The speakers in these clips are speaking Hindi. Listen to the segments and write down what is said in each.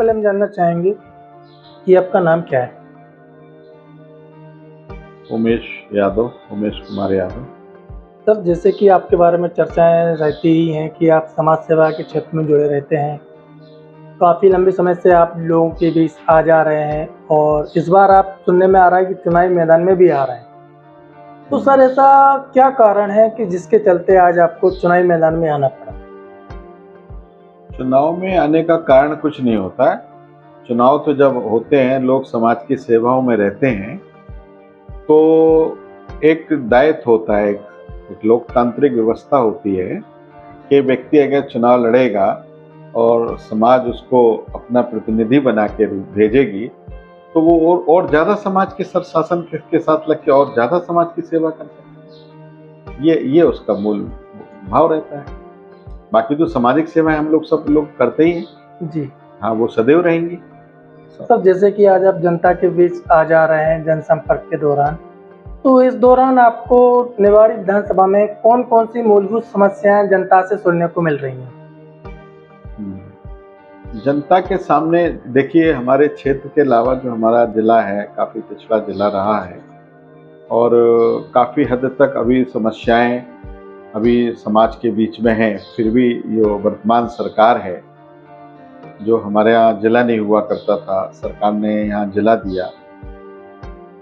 पहले हम जानना चाहेंगे कि आपका नाम क्या है? उमेश यादव, उमेश कुमार यादव। सर, जैसे कि आपके बारे में चर्चाएँ रहती ही हैं कि आप समाज सेवा के क्षेत्र में जुड़े रहते हैं। काफ़ी लंबे समय से आप लोगों के बीच आ जा रहे हैं और इस बार आप सुनने में आ रहा है कि चुनावी मैदान में भी आ रहे हैं। तो सर, ऐसा क्या कारण है कि जिसके चलते आज आपको चुनावी मैदान में आना पड़ा? चुनाव में आने का कारण कुछ नहीं होता है। चुनाव तो जब होते हैं, लोग समाज की सेवाओं में रहते हैं, तो एक दायित्व होता है, एक लोकतांत्रिक व्यवस्था होती है कि व्यक्ति अगर चुनाव लड़ेगा और समाज उसको अपना प्रतिनिधि बना के भेजेगी, तो वो और ज़्यादा समाज के शासन के साथ लग के और ज़्यादा समाज की सेवा कर सकते हैं। ये उसका मूल भाव रहता है। बाकी जो सामाजिक सेवाएं हम लोग सब लोग करते ही हैं। जी। हाँ, वो सदैव रहेंगी। सर, जैसे कि आज आप जनता के बीच आ जा रहे हैं जनसंपर्क के दौरान, तो इस दौरान आपको निवाड़ी विधानसभा में कौन-कौन सी मूलभूत समस्याएँ जनता से सुनने को मिल रही हैं? जनता के सामने देखिए, हमारे क्षेत्र के अलावा जो हमारा जिला है, काफ़ी पिछड़ा जिला रहा है और काफ़ी हद तक अभी समस्याएं अभी समाज के बीच में हैं। फिर भी जो वर्तमान सरकार है, जो हमारे यहाँ जिला नहीं हुआ करता था, सरकार ने यहाँ जिला दिया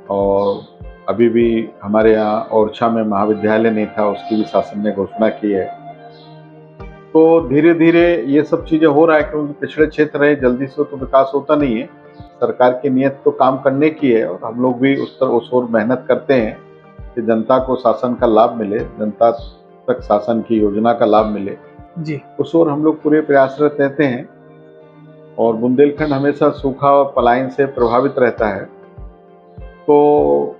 और अभी भी हमारे यहाँ ओरछा में महाविद्यालय नहीं था, उसकी भी शासन ने घोषणा की है। तो धीरे धीरे ये सब चीज़ें हो रहा है, क्योंकि पिछड़े क्षेत्र है, जल्दी से तो विकास होता नहीं है। सरकार की नीयत तो काम करने की है और हम लोग भी उस ओर मेहनत करते हैं कि जनता को शासन का लाभ मिले, जनता तक शासन की योजना का लाभ मिले। जी। उस ओर हम लोग पूरे प्रयासरत रहते हैं और बुंदेलखंड हमेशा सूखा और पलायन से प्रभावित रहता है। तो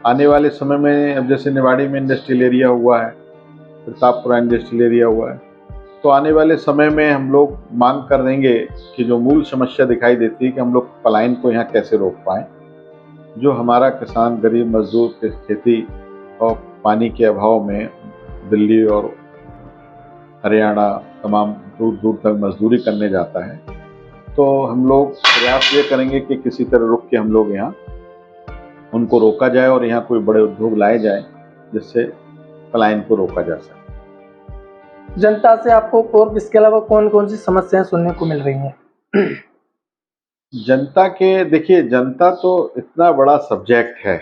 आने वाले समय में अब जैसे निवाड़ी में इंडस्ट्रियल एरिया हुआ है, प्रतापपुरा इंडस्ट्रियल एरिया हुआ है, तो आने वाले समय में हम लोग मांग कर देंगे कि जो मूल समस्या दिखाई देती है कि हम लोग पलायन को यहाँ कैसे रोक पाएँ। जो हमारा किसान गरीब मजदूर के खेती और पानी के अभाव में दिल्ली और हरियाणा तमाम दूर दूर तक मजदूरी करने जाता है, तो हम लोग प्रयास ये करेंगे कि किसी तरह रुक के हम लोग यहाँ उनको रोका जाए और यहाँ कोई बड़े उद्योग लाए जाए जिससे पलायन को रोका जा सके। जनता से आपको और इसके अलावा कौन-कौन सी समस्याएँ सुनने को मिल रही हैं? जनता के देखिए, जनता तो इतना बड़ा सब्जेक्ट है,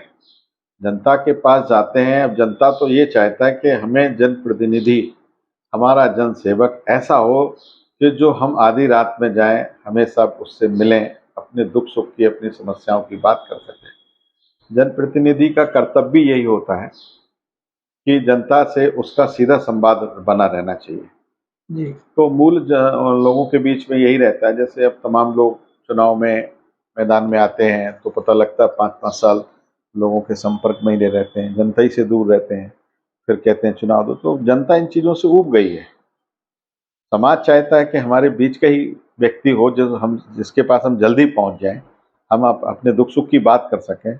जनता के पास जाते हैं। अब जनता तो ये चाहता है कि हमें जनप्रतिनिधि, हमारा जनसेवक ऐसा हो कि जो हम आधी रात में जाएं, हमेशा उससे मिलें, अपने दुख सुख की, अपनी समस्याओं की बात कर सकें। जनप्रतिनिधि का कर्तव्य यही होता है कि जनता से उसका सीधा संवाद बना रहना चाहिए। जी। तो मूल लोगों के बीच में यही रहता है। जैसे अब तमाम लोग चुनाव में मैदान में आते हैं तो पता लगता है 5-5 साल लोगों के संपर्क में ही रहते हैं, जनता ही से दूर रहते हैं, फिर कहते हैं चुनाव दो। तो जनता इन चीज़ों से ऊब गई है। समाज चाहता है कि हमारे बीच का ही व्यक्ति हो जो जिसके पास हम जल्दी पहुंच जाएं, हम अपने दुख सुख की बात कर सकें।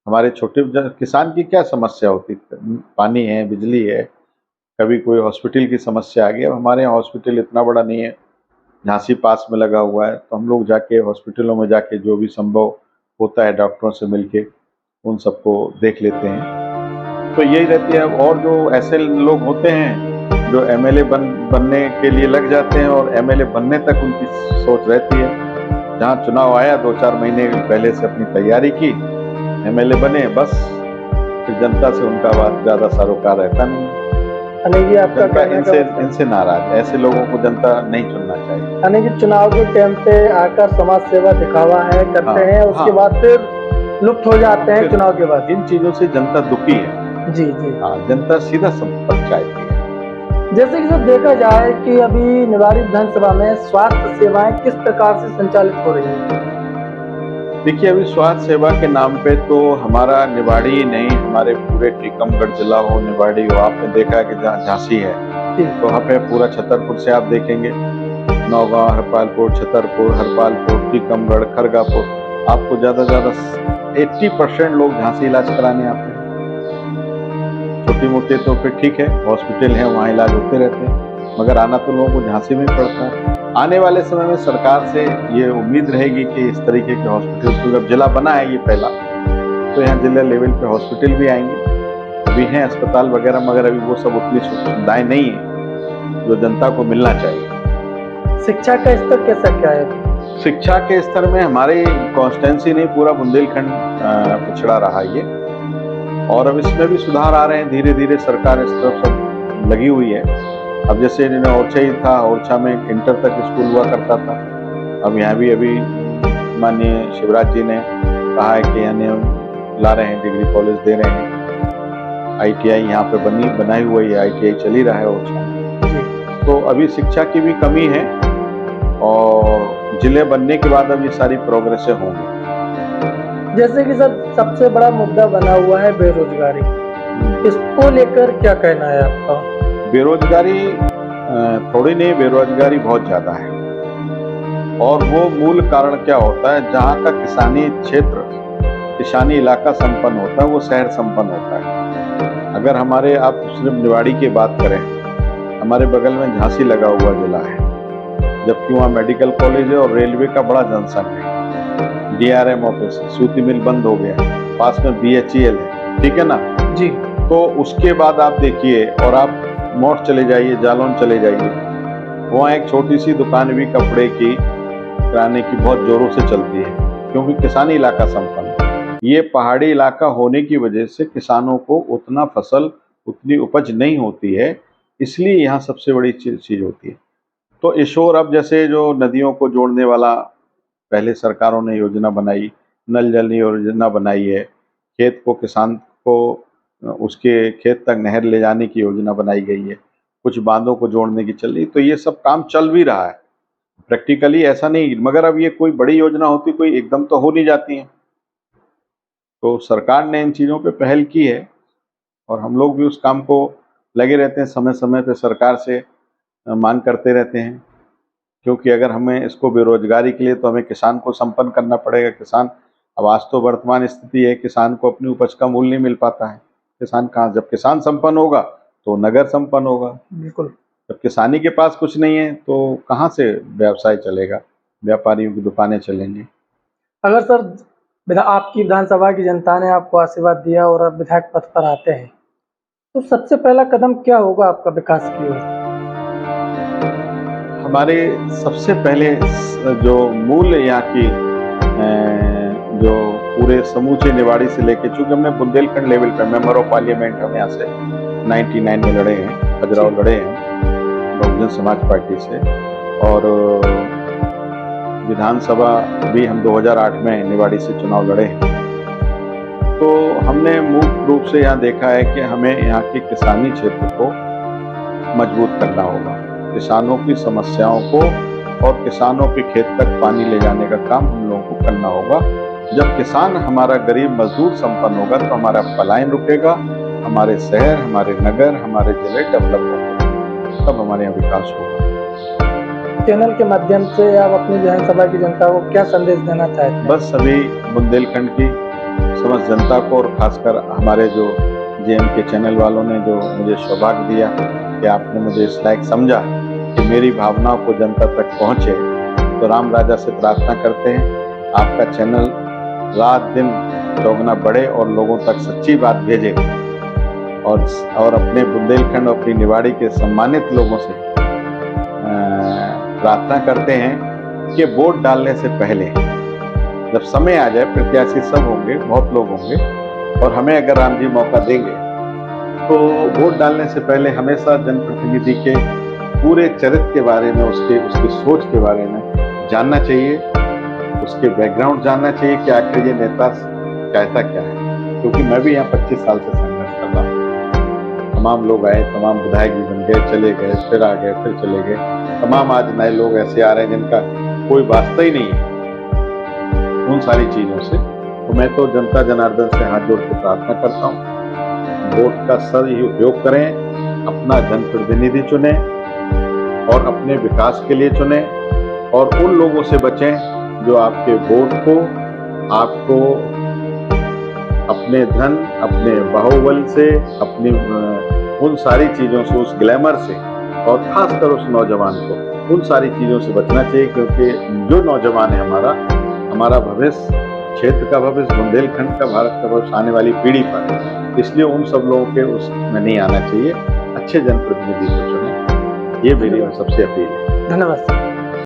हमारे छोटे किसान की क्या समस्या होती, पानी है, बिजली है, कभी कोई हॉस्पिटल की समस्या आ गई। अब हमारे यहाँ हॉस्पिटल इतना बड़ा नहीं है, झांसी पास में लगा हुआ है, तो हम लोग जाके हॉस्पिटलों में जाके जो भी संभव होता है डॉक्टरों से मिलके उन सबको देख लेते हैं। तो यही रहती है। और जो ऐसे लोग होते हैं जो एमएलए बनने के लिए लग जाते हैं और एमएलए बनने तक उनकी सोच रहती है, जहाँ चुनाव आया 2-4 महीने पहले से अपनी तैयारी की, एमएलए बने, बस फिर जनता से उनका बात ज़्यादा सरोकार रहता नहीं। यानी कि आपका कहना इनसे नाराज है। ऐसे लोगों को जनता नहीं चुनना चाहिए। यानी कि चुनाव के टाइम पे आकर समाज सेवा दिखावा है करते हैं, उसके बाद फिर लुप्त हो जाते हैं चुनाव के बाद। इन चीज़ों से जनता दुखी है। जी जी। हाँ, जनता सीधा संपर्क चाहती है। जैसे कि जब देखा जाए कि अभी निवाड़ी विधानसभा में स्वास्थ्य सेवाएं किस प्रकार से संचालित हो रही हैं? देखिए, अभी स्वास्थ्य सेवा के नाम पे तो हमारा निवाड़ी नहीं, हमारे पूरे टीकमगढ़ जिला हो, निवाड़ी हो, आपने देखा है कि जहाँ झांसी है तो वहाँ पे पूरा छतरपुर से आप देखेंगे, नौगांव, हरपालपुर, छतरपुर, हरपालपुर, टीकमगढ़, खरगापुर, आपको ज़्यादा से ज़्यादा 80% लोग झांसी इलाज कराने आते हैं। छोटी मोटी तो फिर ठीक है, हॉस्पिटल है, वहाँ इलाज होते रहते हैं, मगर आना तो लोगों को झांसी में पड़ता है। आने वाले समय में सरकार से ये उम्मीद रहेगी कि इस तरीके के हॉस्पिटल, क्योंकि अब जिला बना है ये पहला, तो यहाँ जिला लेवल पे हॉस्पिटल भी आएंगे। अभी हैं अस्पताल वगैरह, मगर अभी वो सब उतनी सुविधाएं नहीं है जो जनता को मिलना चाहिए। शिक्षा का स्तर कैसा क्या है? शिक्षा के स्तर में हमारे कॉन्स्टिट्यूंसी नहीं, पूरा बुंदेलखंड पिछड़ा रहा ये, और अब इसमें भी सुधार आ रहे हैं। धीरे धीरे सरकार इस तरफ सब लगी हुई है। अब जैसे ओरछा ही था, ओरछा में इंटर तक स्कूल हुआ करता था, अब यहाँ भी अभी माननीय शिवराज जी ने कहा है कि यहाँ ला रहे हैं, डिग्री कॉलेज दे रहे हैं। ITI यहाँ पे बनाई हुई है, ITI चल ही रहा है ओरछा। तो अभी शिक्षा की भी कमी है, और जिले बनने के बाद अब ये सारी प्रोग्रेसें होंगी। जैसे कि सर सबसे बड़ा मुद्दा बना हुआ है बेरोजगारी, इसको लेकर क्या कहना है आपका? बेरोजगारी थोड़ी नहीं, बेरोजगारी बहुत ज्यादा है, और वो मूल कारण क्या होता है, जहाँ का किसानी क्षेत्र, किसानी इलाका संपन्न होता है, वो शहर संपन्न होता है। अगर हमारे, आप सिर्फ निवाड़ी की बात करें, हमारे बगल में झांसी लगा हुआ जिला है, जबकि वहाँ मेडिकल कॉलेज है और रेलवे का बड़ा जनसंघ है। DRM ऑफिस, सूती मिल बंद हो गया, पास में BHEL है, ठीक है ना जी। तो उसके बाद आप देखिए, और आप मोट चले जाइए, जालौन चले जाइए, वहाँ एक छोटी सी दुकान भी कपड़े की, किराने की बहुत जोरों से चलती है, क्योंकि किसानी इलाका संपन्न है। ये पहाड़ी इलाका होने की वजह से किसानों को उतना फसल, उतनी उपज नहीं होती है, इसलिए यहाँ सबसे बड़ी चीज होती है। तो इशोर, अब जैसे जो नदियों को जोड़ने वाला पहले सरकारों ने योजना बनाई, नल जल योजना बनाई है, खेत को, किसान को उसके खेत तक नहर ले जाने की योजना बनाई गई है, कुछ बांधों को जोड़ने की चल रही, तो ये सब काम चल भी रहा है प्रैक्टिकली, ऐसा नहीं। मगर अब ये कोई बड़ी योजना होती, कोई एकदम तो हो नहीं जाती है, तो सरकार ने इन चीज़ों पे पहल की है, और हम लोग भी उस काम को लगे रहते हैं, समय समय पे सरकार से मांग करते रहते हैं, क्योंकि अगर हमें इसको बेरोजगारी के लिए, तो हमें किसान को संपन्न करना पड़ेगा। किसान, अब आज तो वर्तमान स्थिति है, किसान को अपनी उपज का मूल्य नहीं मिल पाता है। किसान कहाँ, जब किसान संपन्न होगा तो नगर संपन्न होगा। बिल्कुल। जब किसानी के पास कुछ नहीं है तो कहाँ से व्यवसाय चलेगा, व्यापारियों की दुकानें चलेंगी। अगर सर आपकी विधानसभा की जनता ने आपको आशीर्वाद दिया और आप विधायक पद पर आते हैं, तो सबसे पहला कदम क्या होगा आपका विकास की ओर? हमारे सबसे पहले जो मूल यहाँ की जो पूरे समूचे निवाड़ी से लेके, चूंकि हमने बुंदेलखंड लेवल पे मेंबर ऑफ पार्लियामेंट हम यहाँ से 99 में लड़े हैं, खजुराहो लड़े हैं बहुजन समाज पार्टी से, और विधानसभा भी हम 2008 में निवाड़ी से चुनाव लड़े हैं। तो हमने मुख्य रूप से यहाँ देखा है कि हमें यहाँ के किसानी क्षेत्र को मजबूत करना होगा, किसानों की समस्याओं को और किसानों के खेत तक पानी ले जाने का काम हम लोगों को करना होगा। जब किसान, हमारा गरीब मजदूर संपन्न होगा, तो हमारा पलायन रुकेगा, हमारे शहर, हमारे नगर, हमारे जिले डेवलप होंगे, तब हमारे यहाँ विकास होगा। चैनल के माध्यम से आप अपनी विधानसभा की जनता को क्या संदेश देना चाहते हैं? बस सभी बुंदेलखंड की समस्त जनता को, और खासकर हमारे जो JM के चैनल वालों ने जो मुझे सौभाग्य दिया कि आपने मुझे इस लायक समझा कि मेरी भावनाओं को जनता तक पहुँचे, तो राम राजा से प्रार्थना करते हैं आपका चैनल रात दिन चौगुना बढ़े और लोगों तक सच्ची बात भेजे, और अपने बुंदेलखंड और अपनी निवाड़ी के सम्मानित लोगों से प्रार्थना करते हैं कि वोट डालने से पहले, जब समय आ जाए, प्रत्याशी सब होंगे, बहुत लोग होंगे, और हमें अगर राम जी मौका देंगे, तो वोट डालने से पहले हमेशा जनप्रतिनिधि के पूरे चरित्र के बारे में, उसकी सोच के बारे में जानना चाहिए, उसके बैकग्राउंड जानना चाहिए कि आखिर ये नेता चाहता क्या है। क्योंकि मैं भी यहाँ 25 साल से संघर्ष कर रहा हूँ, तमाम लोग आए, तमाम विधायक भी बन गए, चले गए, फिर आ गए, फिर चले गए, तमाम आज नए लोग ऐसे आ रहे हैं जिनका कोई वास्ता ही नहीं है उन सारी चीज़ों से। तो मैं तो जनता जनार्दन से हाथ जोड़ के प्रार्थना करता हूँ, वोट का सही उपयोग करें, अपना जनप्रतिनिधि चुने और अपने विकास के लिए चुने, और उन लोगों से बचें जो आपके वोट को, आपको अपने धन, अपने बाहुबल से, अपनी उन सारी चीज़ों से, उस ग्लैमर से, और खासकर उस नौजवान को उन सारी चीज़ों से बचना चाहिए, क्योंकि जो नौजवान है हमारा भविष्य, क्षेत्र का भविष्य, बुंदेलखंड का, भारत का भविष्य आने वाली पीढ़ी पर है। इसलिए उन सब लोगों के उसमें नहीं आना चाहिए। अच्छे जनप्रतिनिधि को चुनें, ये मेरी सबसे अपील है। धन्यवाद सर।